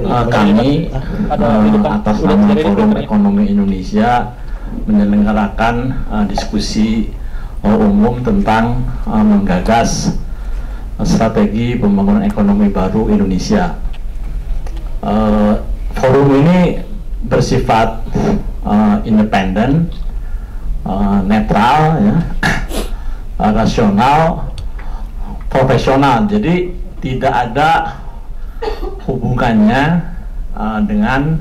kami atas nama Forum Ekonomi Indonesia menyelenggarakan diskusi umum tentang menggagas strategi pembangunan ekonomi baru Indonesia. Forum ini bersifat independen, netral, ya, rasional, profesional. Jadi tidak ada hubungannya dengan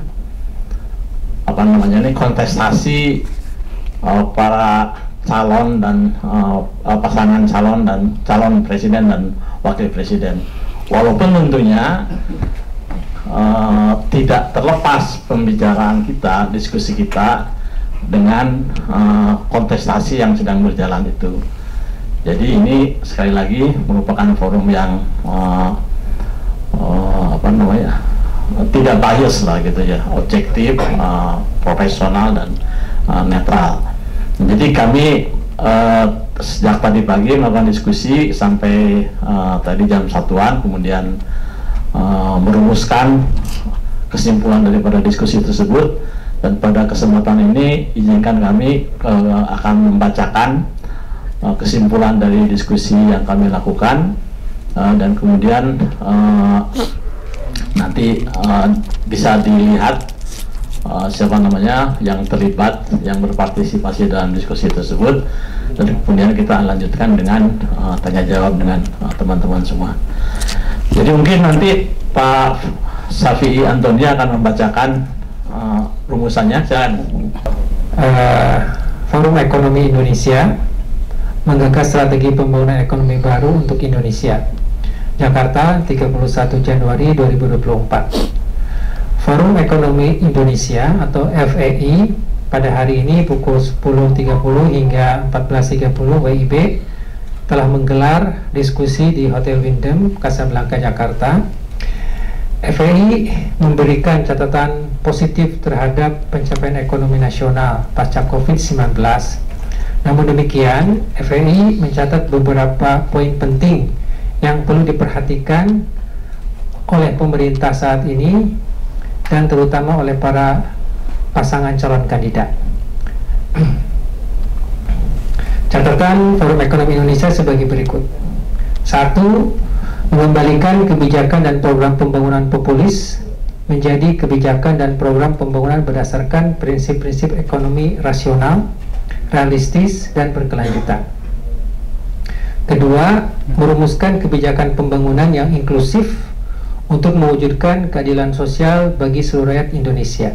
apa namanya ini kontestasi para calon dan pasangan calon dan calon presiden dan wakil presiden. Walaupun tentunya tidak terlepas pembicaraan kita, diskusi kita dengan kontestasi yang sedang berjalan itu. Jadi ini sekali lagi merupakan forum yang apa namanya, tidak bias lah gitu ya, objektif, profesional dan netral. Jadi kami sejak tadi pagi melakukan diskusi sampai tadi jam 1-an, kemudian merumuskan kesimpulan daripada diskusi tersebut, dan pada kesempatan ini izinkan kami akan membacakan kesimpulan dari diskusi yang kami lakukan, dan kemudian nanti bisa dilihat siapa namanya yang terlibat, yang berpartisipasi dalam diskusi tersebut, dan kemudian kita lanjutkan dengan tanya jawab dengan teman-teman semua. Jadi mungkin nanti Pak Safi'i Antoni akan membacakan rumusannya. Silakan. Forum Ekonomi Indonesia menggagas strategi pembangunan ekonomi baru untuk Indonesia. Jakarta, 31 Januari 2024. Forum Ekonomi Indonesia atau FEI pada hari ini pukul 10.30 hingga 14.30 WIB telah menggelar diskusi di Hotel Wyndham, Casablanca, Jakarta. FEI memberikan catatan positif terhadap pencapaian ekonomi nasional pasca COVID-19. Namun demikian, FEI mencatat beberapa poin penting yang perlu diperhatikan oleh pemerintah saat ini dan terutama oleh para pasangan calon kandidat. Catatan Forum Ekonomi Indonesia sebagai berikut. 1. Mengembalikan kebijakan dan program pembangunan populis menjadi kebijakan dan program pembangunan berdasarkan prinsip-prinsip ekonomi rasional, realistis, dan berkelanjutan. Kedua, merumuskan kebijakan pembangunan yang inklusif untuk mewujudkan keadilan sosial bagi seluruh rakyat Indonesia.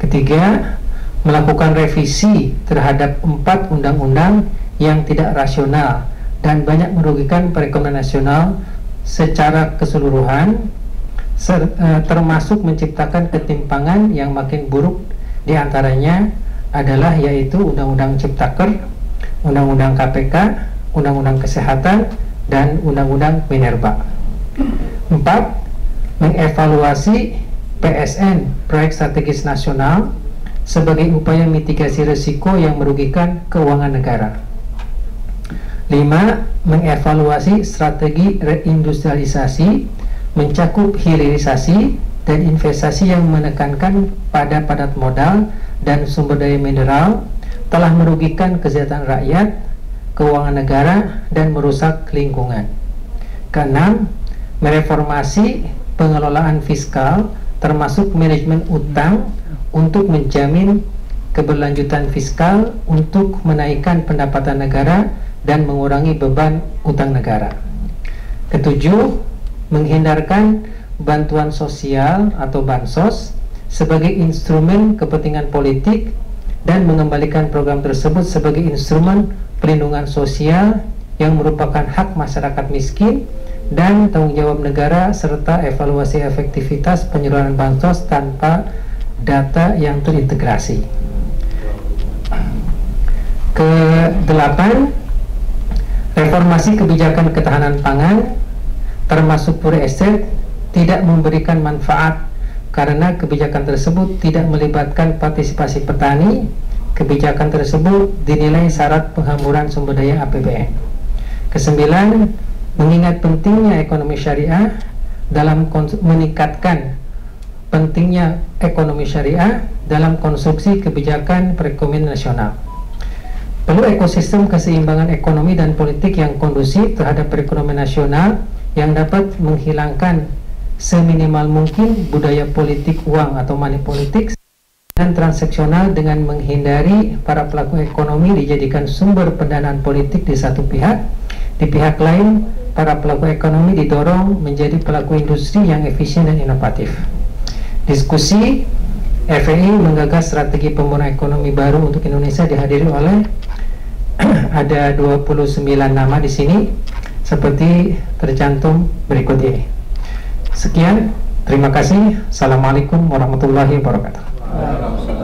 Ketiga, melakukan revisi terhadap 4 undang-undang yang tidak rasional dan banyak merugikan perekonomian nasional secara keseluruhan, termasuk menciptakan ketimpangan yang makin buruk. Di antaranya adalah yaitu Undang-Undang Ciptaker, Undang-Undang KPK, Undang-Undang Kesehatan, dan Undang-Undang Minerba. 4. Mengevaluasi PSN, Proyek Strategis Nasional, sebagai upaya mitigasi risiko yang merugikan keuangan negara. 5. Mengevaluasi strategi reindustrialisasi, mencakup hilirisasi dan investasi yang menekankan pada padat modal dan sumber daya mineral, telah merugikan kesejahteraan rakyat, keuangan negara, dan merusak lingkungan. Keenam, mereformasi pengelolaan fiskal termasuk manajemen utang untuk menjamin keberlanjutan fiskal untuk menaikkan pendapatan negara dan mengurangi beban utang negara. Ketujuh, menghindarkan bantuan sosial atau bansos sebagai instrumen kepentingan politik dan mengembalikan program tersebut sebagai instrumen perlindungan sosial yang merupakan hak masyarakat miskin dan tanggung jawab negara, serta evaluasi efektivitas penyaluran bansos tanpa data yang terintegrasi. Ke-8, reformasi kebijakan ketahanan pangan termasuk pure estate tidak memberikan manfaat karena kebijakan tersebut tidak melibatkan partisipasi petani. Kebijakan tersebut dinilai syarat penghamburan sumber daya APBN. Ke-9, mengingat pentingnya ekonomi syariah dalam meningkatkan pentingnya ekonomi syariah dalam konstruksi kebijakan perekonomian nasional. Perlu ekosistem keseimbangan ekonomi dan politik yang kondusif terhadap perekonomian nasional yang dapat menghilangkan seminimal mungkin budaya politik uang atau money politik dan transaksional dengan menghindari para pelaku ekonomi dijadikan sumber pendanaan politik di satu pihak. Di pihak lain, para pelaku ekonomi didorong menjadi pelaku industri yang efisien dan inovatif. Diskusi FEI menggagas strategi pemulihan ekonomi baru untuk Indonesia dihadiri oleh ada 29 nama di sini seperti tercantum berikut ini. Sekian, terima kasih. Assalamualaikum warahmatullahi wabarakatuh.